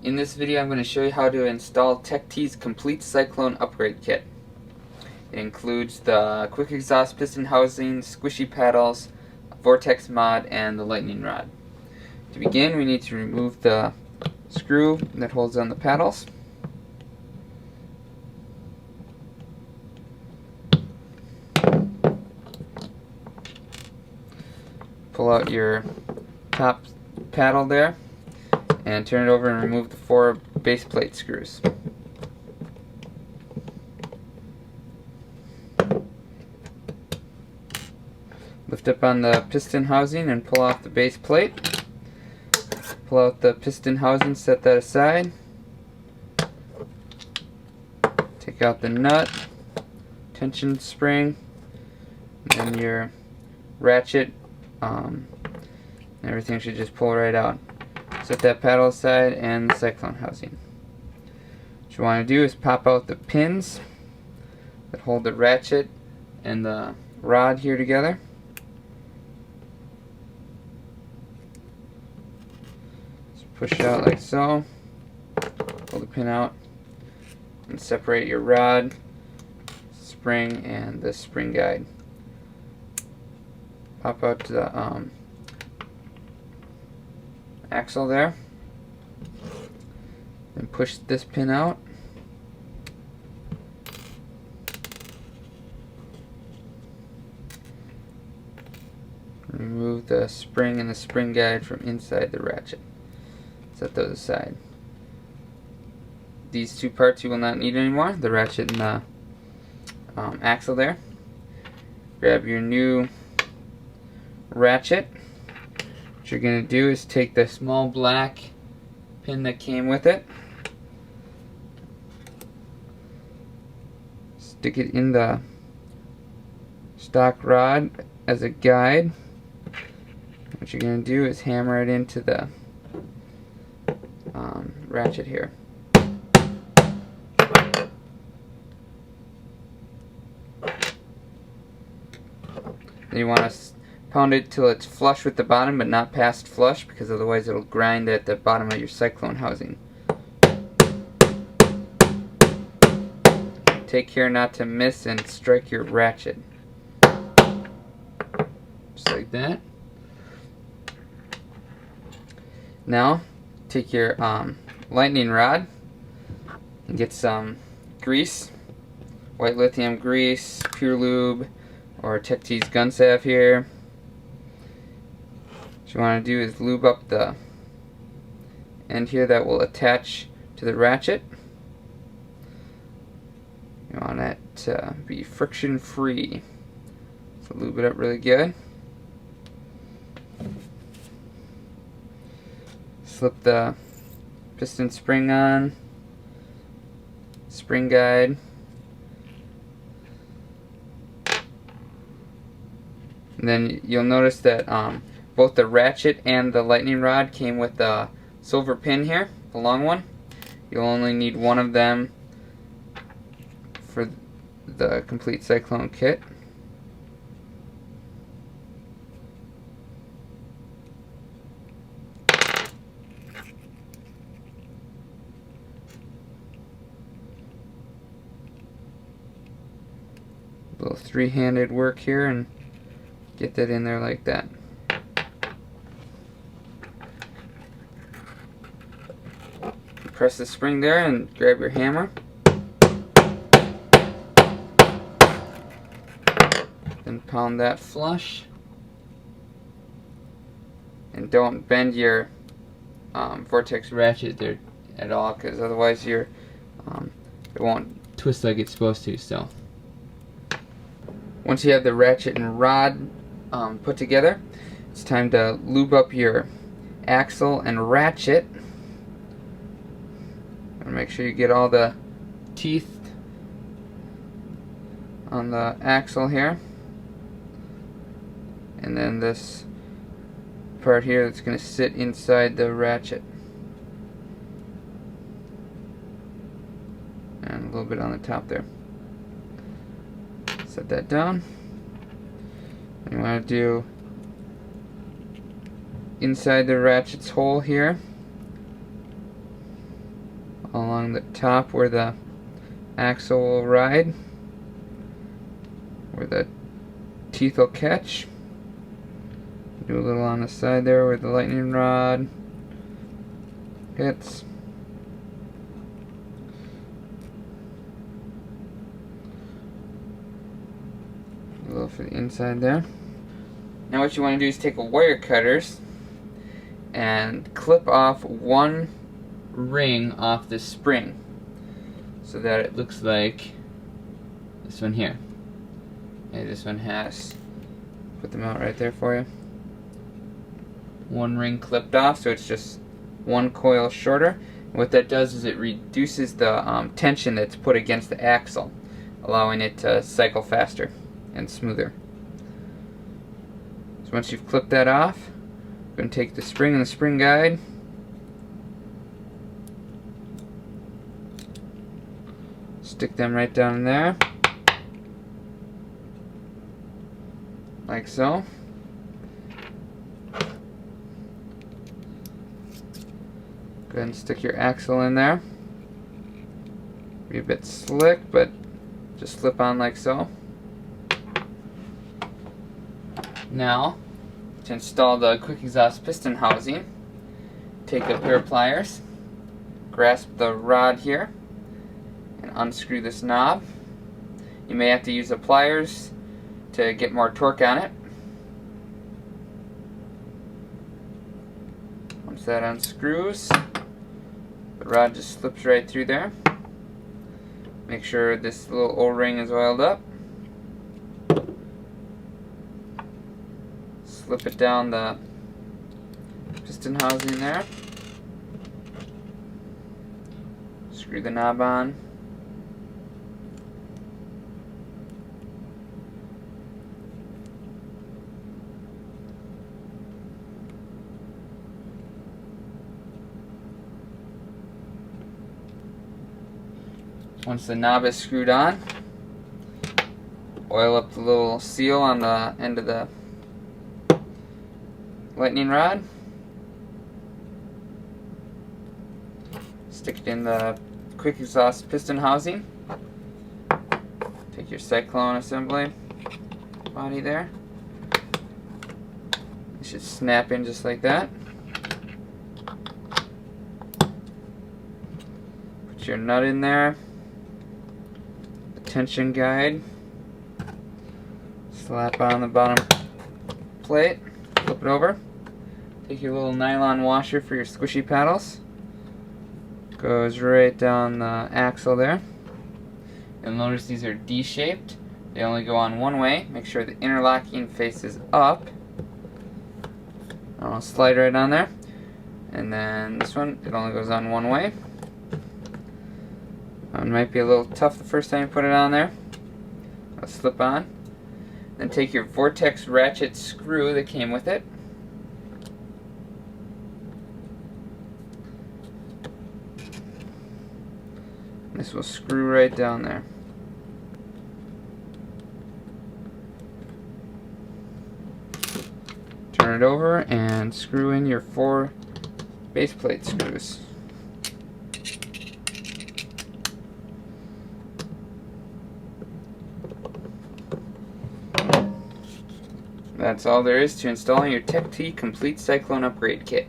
In this video I'm going to show you how to install TechT's complete Cyclone upgrade kit. It includes the quick exhaust piston housing, squishy paddles, vortex mod, and the lightning rod. To begin, we need to remove the screw that holds on the paddles. Pull out your top paddle there and turn it over and remove the 4 base plate screws. Lift up on the piston housing and pull off the base plate. Pull out the piston housing, set that aside. Take out the nut, tension spring, and your ratchet. Everything should just pull right out. Set that paddle aside and the Cyclone housing. What you want to do is pop out the pins that hold the ratchet and the rod here together. Just push it out like so. Pull the pin out and separate your rod, spring, and the spring guide. Pop out the axle there, then push this pin out. Remove the spring and the spring guide from inside the ratchet. Set those aside. These 2 parts you will not need anymore, the ratchet and the axle there. Grab your new ratchet. What you're going to do is take the small black pin that came with it, stick it in the stock rod as a guide. What you're going to do is hammer it into the ratchet here. Then you want to pound it till it's flush with the bottom, but not past flush, because otherwise it'll grind at the bottom of your Cyclone housing. Take care not to miss and strike your ratchet. Just like that. Now, take your lightning rod and get some grease, white lithium grease, pure lube, or TechT's gun salve here. What you want to do is lube up the end here that will attach to the ratchet. You want it to be friction free, so lube it up really good. Slip the piston spring on, spring guide, and then you'll notice that both the ratchet and the lightning rod came with the silver pin here, the long one. You'll only need one of them for the complete Cyclone kit. A little 3-handed work here, and get that in there like that. Press the spring there and grab your hammer. Then pound that flush. And don't bend your vortex ratchet there at all, because otherwise it won't twist like it's supposed to. So once you have the ratchet and rod put together, it's time to lube up your axle and ratchet. And make sure you get all the teeth on the axle here, and then this part here that's going to sit inside the ratchet, and a little bit on the top there. Set that down. You want to do inside the ratchet's hole here. along the top where the axle will ride, where the teeth will catch. Do a little on the side there where the lightning rod hits. A little for the inside there. Now what you want to do is take a wire cutters and clip off one ring off the spring so that it looks like this one here. Okay, this one has, put them out right there for you. One ring clipped off, so it's just one coil shorter. And what that does is it reduces the tension that's put against the axle, allowing it to cycle faster and smoother. So once you've clipped that off, I'm going to take the spring and the spring guide, stick them right down in there, like so. Go ahead and stick your axle in there. Be a bit slick, but just slip on like so. Now, to install the quick exhaust piston housing, take a pair of pliers, grasp the rod here, and unscrew this knob. You may have to use the pliers to get more torque on it. Once that unscrews, the rod just slips right through there. Make sure this little O-ring is oiled up. Slip it down the piston housing there. Screw the knob on. Once the knob is screwed on, oil up the little seal on the end of the lightning rod. Stick it in the quick exhaust piston housing. Take your Cyclone assembly body there. It should snap in just like that. Put your nut in there. Tension guide, slap on the bottom plate, flip it over, take your little nylon washer for your squishy paddles, goes right down the axle there. You'll notice these are D-shaped, they only go on one way. Make sure the interlocking faces up. I'll slide right on there, and then this one, it only goes on one way. It might be a little tough the first time you put it on there. I'll slip on. Then take your vortex ratchet screw that came with it. This will screw right down there. Turn it over and screw in your 4 base plate screws. That's all there is to installing your TechT Complete Cyclone Upgrade Kit.